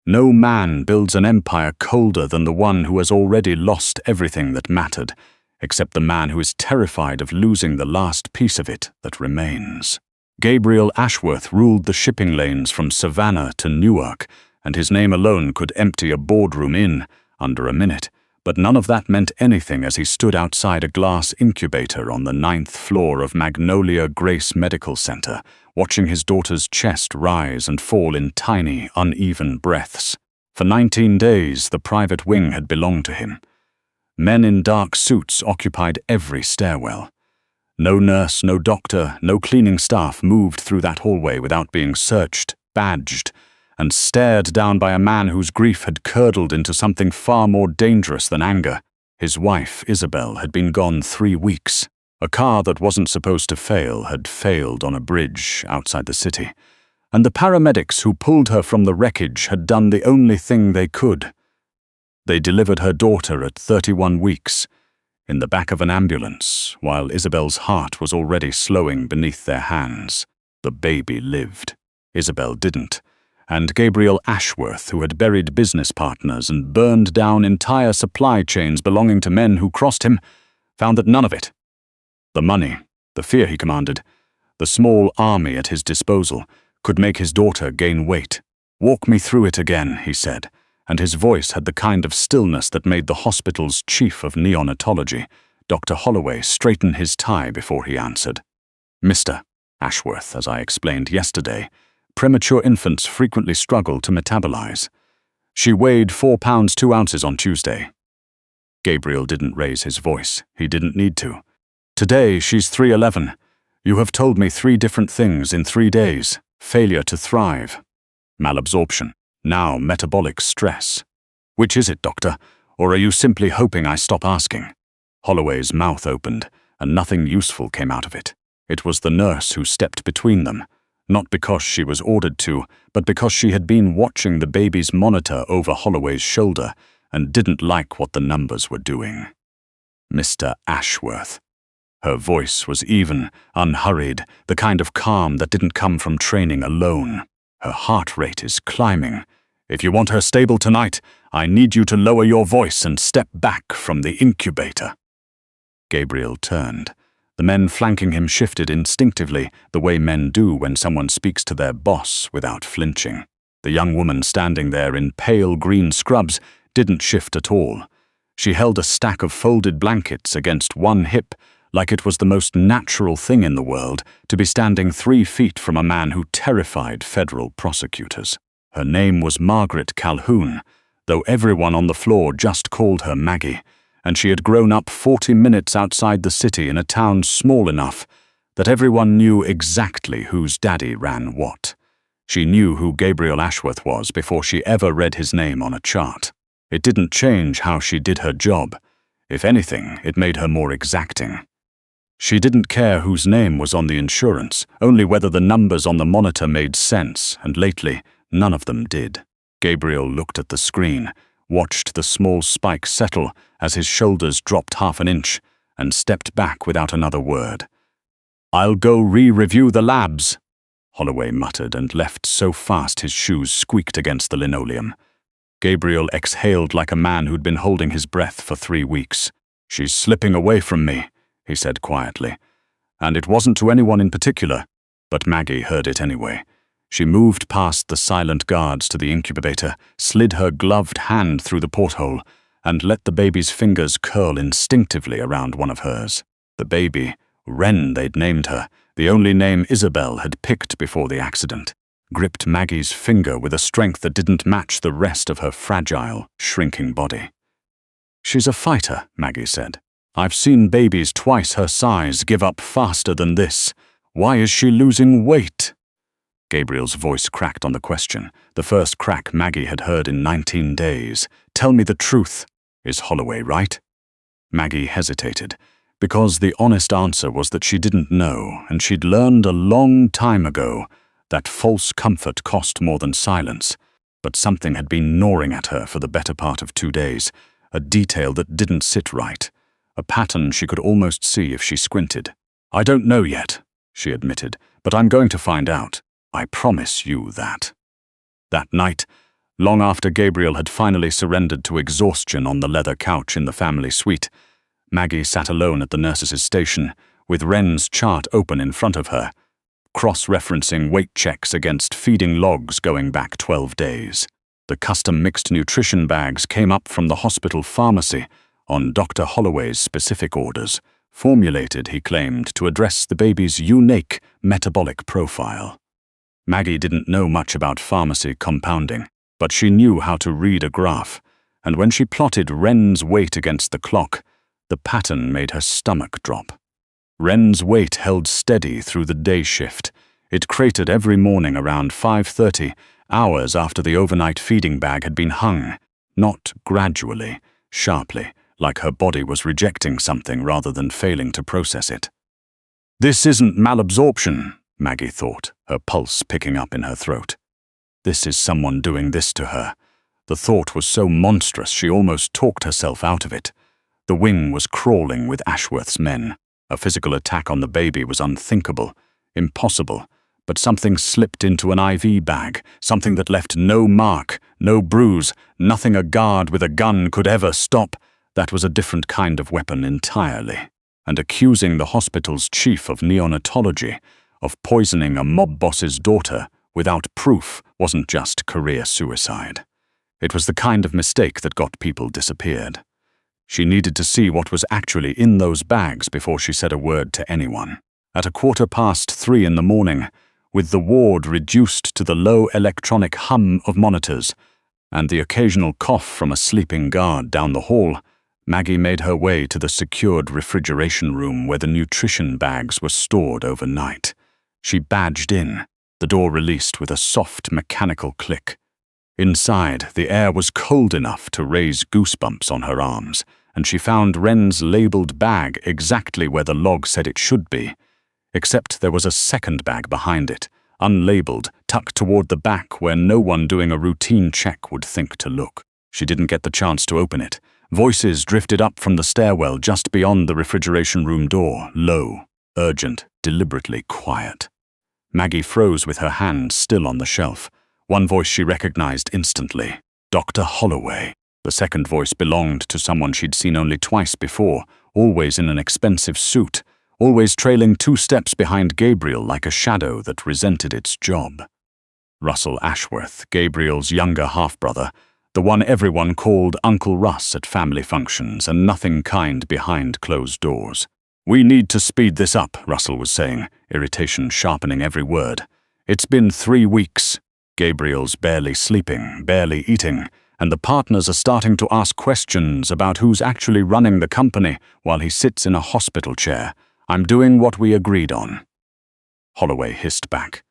No man builds an empire colder than the one who has already lost everything that mattered, except the man who is terrified of losing the last piece of it that remains. Gabriel Ashworth ruled the shipping lanes from Savannah to Newark, and his name alone could empty a boardroom in under a minute. But none of that meant anything as he stood outside a glass incubator on the 9th floor of Magnolia Grace Medical Center, watching his daughter's chest rise and fall in tiny, uneven breaths. For 19 days, the private wing had belonged to him. Men in dark suits occupied every stairwell. No nurse, no doctor, no cleaning staff moved through that hallway without being searched, badged, and stared down by a man whose grief had curdled into something far more dangerous than anger. His wife, Isabel, had been gone 3 weeks. A car that wasn't supposed to fail had failed on a bridge outside the city, and the paramedics who pulled her from the wreckage had done the only thing they could. They delivered her daughter at 31 weeks, in the back of an ambulance, while Isabel's heart was already slowing beneath their hands. The baby lived. Isabel didn't. And Gabriel Ashworth, who had buried business partners and burned down entire supply chains belonging to men who crossed him, found that none of it. The money, the fear he commanded, the small army at his disposal, could make his daughter gain weight. "Walk me through it again," he said, and his voice had the kind of stillness that made the hospital's chief of neonatology, Dr. Holloway, straighten his tie before he answered. "Mr. Ashworth, as I explained yesterday, premature infants frequently struggle to metabolize. She weighed 4 pounds 2 ounces on Tuesday." Gabriel didn't raise his voice. He didn't need to. "Today she's 311. You have told me 3 different things in 3 days. Failure to thrive. Malabsorption. Now metabolic stress. Which is it, doctor? Or are you simply hoping I stop asking?" Holloway's mouth opened, and nothing useful came out of it. It was the nurse who stepped between them. Not because she was ordered to, but because she had been watching the baby's monitor over Holloway's shoulder and didn't like what the numbers were doing. "Mr. Ashworth." Her voice was even, unhurried, the kind of calm that didn't come from training alone. "Her heart rate is climbing. If you want her stable tonight, I need you to lower your voice and step back from the incubator." Gabriel turned. The men flanking him shifted instinctively, the way men do when someone speaks to their boss without flinching. The young woman standing there in pale green scrubs didn't shift at all. She held a stack of folded blankets against one hip, like it was the most natural thing in the world to be standing 3 feet from a man who terrified federal prosecutors. Her name was Margaret Calhoun, though everyone on the floor just called her Maggie, and she had grown up 40 minutes outside the city in a town small enough that everyone knew exactly whose daddy ran what. She knew who Gabriel Ashworth was before she ever read his name on a chart. It didn't change how she did her job. If anything, it made her more exacting. She didn't care whose name was on the insurance, only whether the numbers on the monitor made sense, and lately, none of them did. Gabriel looked at the screen, watched the small spike settle as his shoulders dropped half an inch, and stepped back without another word. "I'll go re-review the labs," Holloway muttered and left so fast his shoes squeaked against the linoleum. Gabriel exhaled like a man who'd been holding his breath for 3 weeks. "She's slipping away from me," he said quietly. And it wasn't to anyone in particular, but Maggie heard it anyway. She moved past the silent guards to the incubator, slid her gloved hand through the porthole, and let the baby's fingers curl instinctively around one of hers. The baby, Wren they'd named her, the only name Isabel had picked before the accident, gripped Maggie's finger with a strength that didn't match the rest of her fragile, shrinking body. "She's a fighter," Maggie said. "I've seen babies twice her size give up faster than this. Why is she losing weight?" Gabriel's voice cracked on the question, the first crack Maggie had heard in 19 days. "Tell me the truth. Is Holloway right?" Maggie hesitated, because the honest answer was that she didn't know, and she'd learned a long time ago that false comfort cost more than silence. But something had been gnawing at her for the better part of 2 days, a detail that didn't sit right, a pattern she could almost see if she squinted. "I don't know yet," she admitted, "but I'm going to find out. I promise you that." That night, Long after Gabriel had finally surrendered to exhaustion on the leather couch in the family suite, Maggie sat alone at the nurse's station, with Wren's chart open in front of her, cross-referencing weight checks against feeding logs going back 12 days. The custom mixed nutrition bags came up from the hospital pharmacy on Dr. Holloway's specific orders, formulated, he claimed, to address the baby's unique metabolic profile. Maggie didn't know much about pharmacy compounding, but she knew how to read a graph, and when she plotted Wren's weight against the clock, the pattern made her stomach drop. Wren's weight held steady through the day shift. It cratered every morning around 5:30, hours after the overnight feeding bag had been hung, not gradually, sharply, like her body was rejecting something rather than failing to process it. This isn't malabsorption, Maggie thought, her pulse picking up in her throat. This is someone doing this to her. The thought was so monstrous she almost talked herself out of it. The wing was crawling with Ashworth's men. A physical attack on the baby was unthinkable, impossible, but something slipped into an IV bag, something that left no mark, no bruise, nothing a guard with a gun could ever stop. That was a different kind of weapon entirely. And accusing the hospital's chief of neonatology, of poisoning a mob boss's daughter, without proof, wasn't just career suicide. It was the kind of mistake that got people disappeared. She needed to see what was actually in those bags before she said a word to anyone. At 3:15 in the morning, with the ward reduced to the low electronic hum of monitors and the occasional cough from a sleeping guard down the hall, Maggie made her way to the secured refrigeration room where the nutrition bags were stored overnight. She badged in, the door released with a soft mechanical click. Inside, the air was cold enough to raise goosebumps on her arms, and she found Wren's labeled bag exactly where the log said it should be, except there was a second bag behind it, unlabeled, tucked toward the back where no one doing a routine check would think to look. She didn't get the chance to open it. Voices drifted up from the stairwell just beyond the refrigeration room door, low, urgent, deliberately quiet. Maggie froze with her hand still on the shelf. One voice she recognized instantly, Dr. Holloway. The second voice belonged to someone she'd seen only twice before, always in an expensive suit, always trailing 2 steps behind Gabriel like a shadow that resented its job. Russell Ashworth, Gabriel's younger half-brother, the one everyone called Uncle Russ at family functions and nothing kind behind closed doors. "We need to speed this up," Russell was saying, irritation sharpening every word. "It's been 3 weeks. Gabriel's barely sleeping, barely eating, and the partners are starting to ask questions about who's actually running the company while he sits in a hospital chair. I'm doing what we agreed on." Holloway hissed back.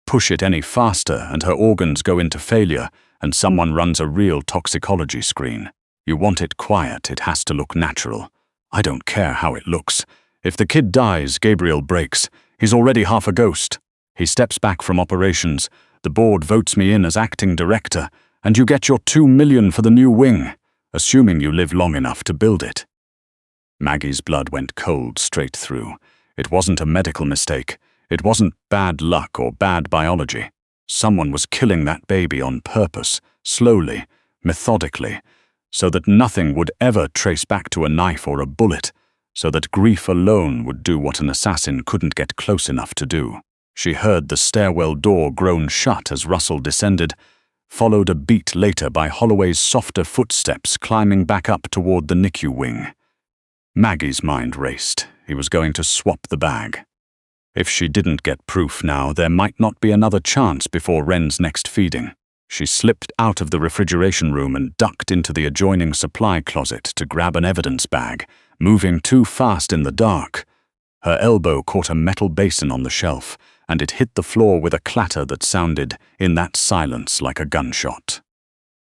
"Push it any faster and her organs go into failure, and someone runs a real toxicology screen. You want it quiet, it has to look natural. I don't care how it looks. If the kid dies, Gabriel breaks. He's already half a ghost. He steps back from operations. The board votes me in as acting director, and you get your $2 million for the new wing, assuming you live long enough to build it." Maggie's blood went cold straight through. It wasn't a medical mistake. It wasn't bad luck or bad biology. Someone was killing that baby on purpose, slowly, methodically, so that nothing would ever trace back to a knife or a bullet, so that grief alone would do what an assassin couldn't get close enough to do. She heard the stairwell door groan shut as Russell descended, followed a beat later by Holloway's softer footsteps climbing back up toward the NICU wing. Maggie's mind raced. He was going to swap the bag. If she didn't get proof now, there might not be another chance before Wren's next feeding. She slipped out of the refrigeration room and ducked into the adjoining supply closet to grab an evidence bag, moving too fast in the dark. Her elbow caught a metal basin on the shelf, and it hit the floor with a clatter that sounded, in that silence, like a gunshot.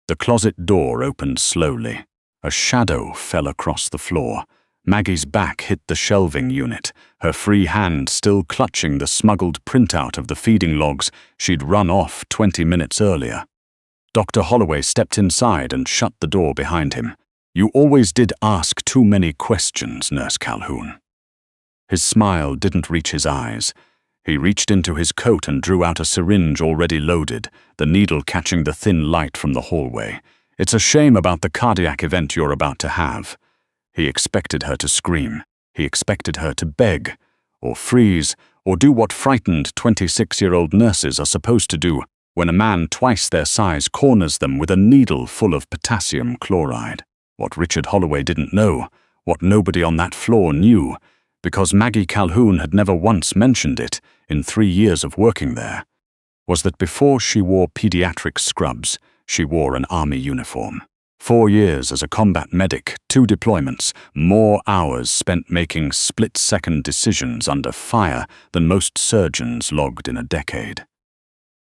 The closet door opened slowly. A shadow fell across the floor. Maggie's back hit the shelving unit, her free hand still clutching the smuggled printout of the feeding logs she'd run off 20 minutes earlier. Dr. Holloway stepped inside and shut the door behind him. "You always did ask too many questions, Nurse Calhoun." His smile didn't reach his eyes. He reached into his coat and drew out a syringe already loaded, the needle catching the thin light from the hallway. "It's a shame about the cardiac event you're about to have." He expected her to scream. He expected her to beg, or freeze, or do what frightened 26-year-old nurses are supposed to do when a man twice their size corners them with a needle full of potassium chloride. What Richard Holloway didn't know, what nobody on that floor knew, because Maggie Calhoun had never once mentioned it in 3 years of working there, was that before she wore pediatric scrubs, she wore an army uniform. 4 years as a combat medic, 2 deployments, more hours spent making split-second decisions under fire than most surgeons logged in a decade.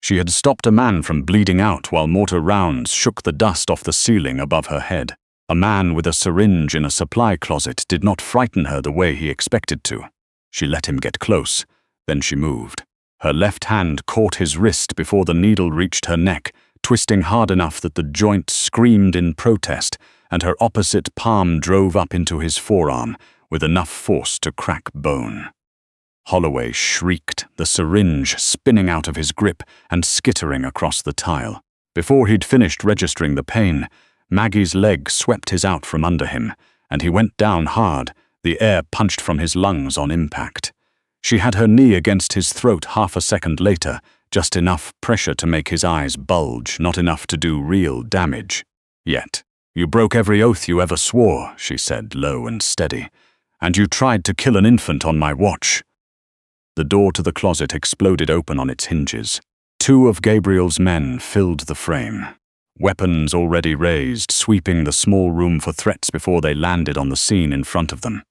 She had stopped a man from bleeding out while mortar rounds shook the dust off the ceiling above her head. A man with a syringe in a supply closet did not frighten her the way he expected to. She let him get close, then she moved. Her left hand caught his wrist before the needle reached her neck, twisting hard enough that the joint screamed in protest, and her opposite palm drove up into his forearm with enough force to crack bone. Holloway shrieked, the syringe spinning out of his grip and skittering across the tile. Before he'd finished registering the pain, Maggie's leg swept his out from under him, and he went down hard, the air punched from his lungs on impact. She had her knee against his throat half a second later, just enough pressure to make his eyes bulge, not enough to do real damage. Yet, "You broke every oath you ever swore," she said, low and steady, "and you tried to kill an infant on my watch." The door to the closet exploded open on its hinges. 2 of Gabriel's men filled the frame, weapons already raised, sweeping the small room for threats before they landed on the scene in front of them.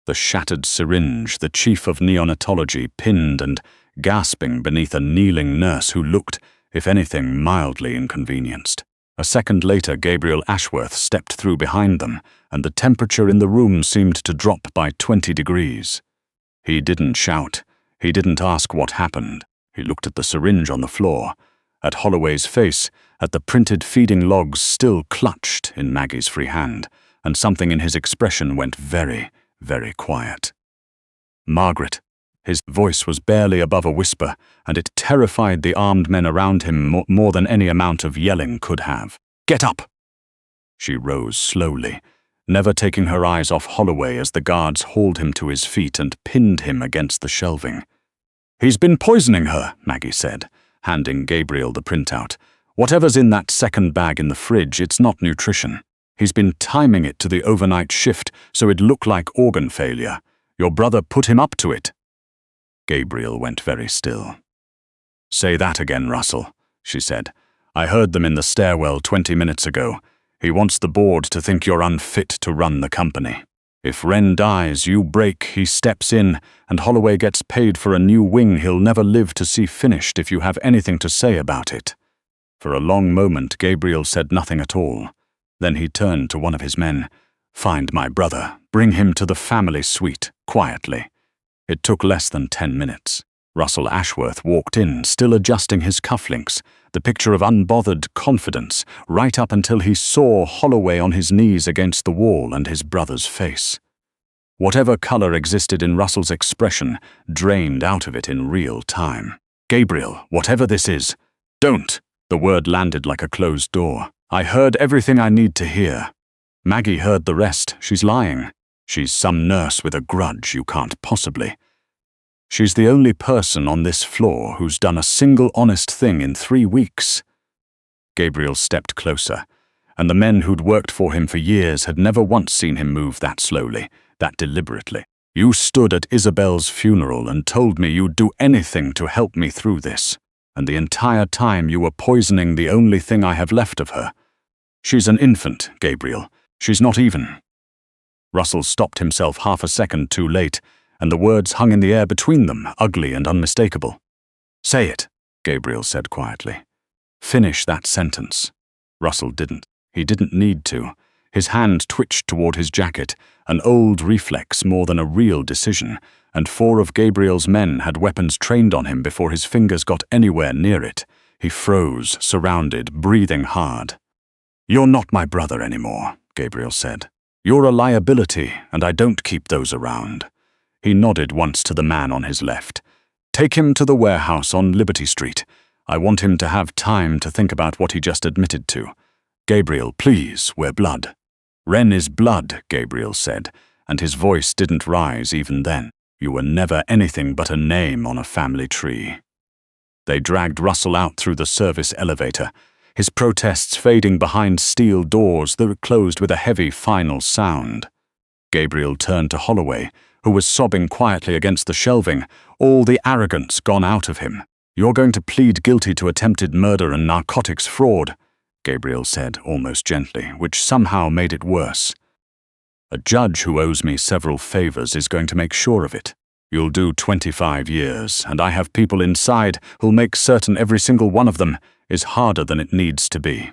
The shattered syringe, the chief of neonatology, pinned and gasping beneath a kneeling nurse who looked, if anything, mildly inconvenienced. A second later, Gabriel Ashworth stepped through behind them, and the temperature in the room seemed to drop by 20 degrees. He didn't shout. He didn't ask what happened. He looked at the syringe on the floor, at Holloway's face, at the printed feeding logs still clutched in Maggie's free hand, and something in his expression went very, very quiet. "Margaret." His voice was barely above a whisper, and it terrified the armed men around him more than any amount of yelling could have. "Get up!" She rose slowly, never taking her eyes off Holloway as the guards hauled him to his feet and pinned him against the shelving. "He's been poisoning her," Maggie said, handing Gabriel the printout. "Whatever's in that second bag in the fridge, it's not nutrition. He's been timing it to the overnight shift so it'd look like organ failure. Your brother put him up to it." Gabriel went very still. "Say that again, Russell," she said. "I heard them in the stairwell 20 minutes ago. He wants the board to think you're unfit to run the company. If Wren dies, you break, he steps in, and Holloway gets paid for a new wing he'll never live to see finished if you have anything to say about it." For a long moment, Gabriel said nothing at all. Then he turned to one of his men. "Find my brother. Bring him to the family suite, quietly." It took less than 10 minutes. Russell Ashworth walked in, still adjusting his cufflinks, the picture of unbothered confidence, right up until he saw Holloway on his knees against the wall and his brother's face. Whatever color existed in Russell's expression drained out of it in real time. "Gabriel, whatever this is, don't!" The word landed like a closed door. "I heard everything I need to hear. Maggie heard the rest. She's lying. She's some nurse with a grudge you can't possibly. She's the only person on this floor who's done a single honest thing in 3 weeks." Gabriel stepped closer, and the men who'd worked for him for years had never once seen him move that slowly, that deliberately. "You stood at Isabel's funeral and told me you'd do anything to help me through this, and the entire time you were poisoning the only thing I have left of her. She's an infant, Gabriel. She's not even." Russell stopped himself half a second too late, and the words hung in the air between them, ugly and unmistakable. "Say it," Gabriel said quietly. "Finish that sentence." Russell didn't. He didn't need to. His hand twitched toward his jacket, an old reflex more than a real decision, and 4 of Gabriel's men had weapons trained on him before his fingers got anywhere near it. He froze, surrounded, breathing hard. "You're not my brother anymore," Gabriel said. "You're a liability, and I don't keep those around." He nodded once to the man on his left. Take him to the warehouse on Liberty Street. I want him to have time to think about what he just admitted to. Gabriel, please, we're blood." "Ren is blood," Gabriel said, and his voice didn't rise even then. "You were never anything but a name on a family tree." They dragged Russell out through the service elevator, his protests fading behind steel doors that closed with a heavy final sound. Gabriel turned to Holloway, who was sobbing quietly against the shelving, all the arrogance gone out of him. "You're going to plead guilty to attempted murder and narcotics fraud," Gabriel said almost gently, which somehow made it worse. "A judge who owes me several favors is going to make sure of it. You'll do 25 years, and I have people inside who'll make certain every single one of them is harder than it needs to be."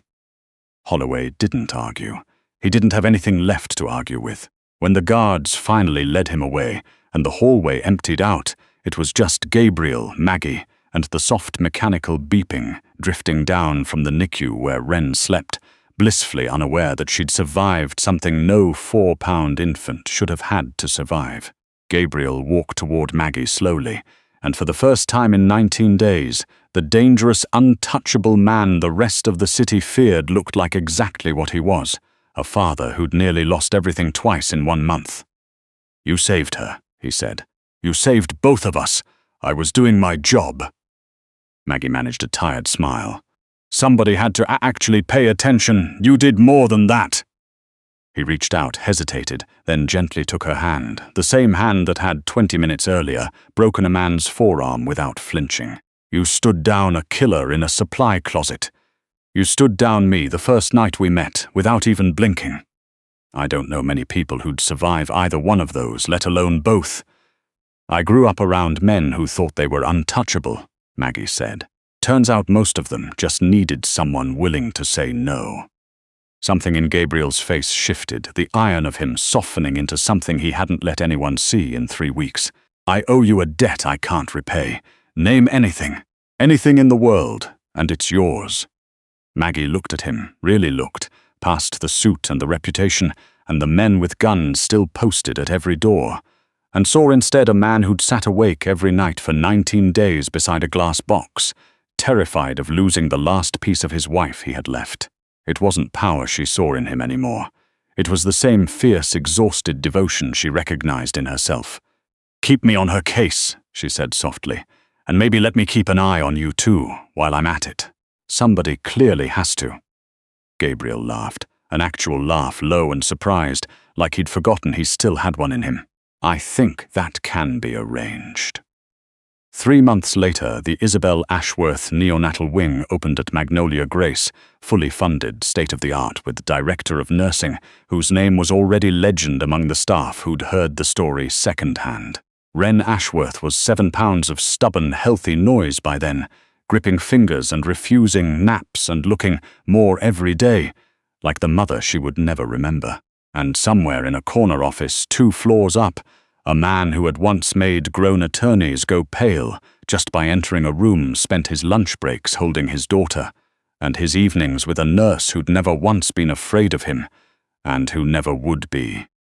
Holloway didn't argue. He didn't have anything left to argue with. When the guards finally led him away, and the hallway emptied out, it was just Gabriel, Maggie, and the soft mechanical beeping drifting down from the NICU where Ren slept, blissfully unaware that she'd survived something no 4-pound infant should have had to survive. Gabriel walked toward Maggie slowly, and for the first time in 19 days, the dangerous, untouchable man the rest of the city feared looked like exactly what he was, a father who'd nearly lost everything twice in 1 month. "You saved her," he said. "You saved both of us. I was doing my job." Maggie managed a tired smile. "Somebody had to actually pay attention. You did more than that." He reached out, hesitated, then gently took her hand, the same hand that had 20 minutes earlier broken a man's forearm without flinching. "You stood down a killer in a supply closet. You stood down me the first night we met, without even blinking. I don't know many people who'd survive either one of those, let alone both. I grew up around men who thought they were untouchable," Maggie said. "Turns out most of them just needed someone willing to say no." Something in Gabriel's face shifted, the iron of him softening into something he hadn't let anyone see in 3 weeks. "I owe you a debt I can't repay. Name anything. Anything in the world, and it's yours." Maggie looked at him, really looked, past the suit and the reputation, and the men with guns still posted at every door, and saw instead a man who'd sat awake every night for 19 days beside a glass box, terrified of losing the last piece of his wife he had left. It wasn't power she saw in him anymore. It was the same fierce, exhausted devotion she recognized in herself. "Keep me on her case," she said softly, "and maybe let me keep an eye on you too, while I'm at it. Somebody clearly has to." Gabriel laughed, an actual laugh, low and surprised, like he'd forgotten he still had one in him. "I think that can be arranged." 3 months later, the Isabel Ashworth neonatal wing opened at Magnolia Grace, fully funded, state-of-the-art, with the director of nursing, whose name was already legend among the staff who'd heard the story second-hand. Ren Ashworth was 7 pounds of stubborn, healthy noise by then, gripping fingers and refusing naps and looking more every day, like the mother she would never remember. And somewhere in a corner office 2 floors up, a man who had once made grown attorneys go pale just by entering a room spent his lunch breaks holding his daughter, and his evenings with a nurse who'd never once been afraid of him, and who never would be.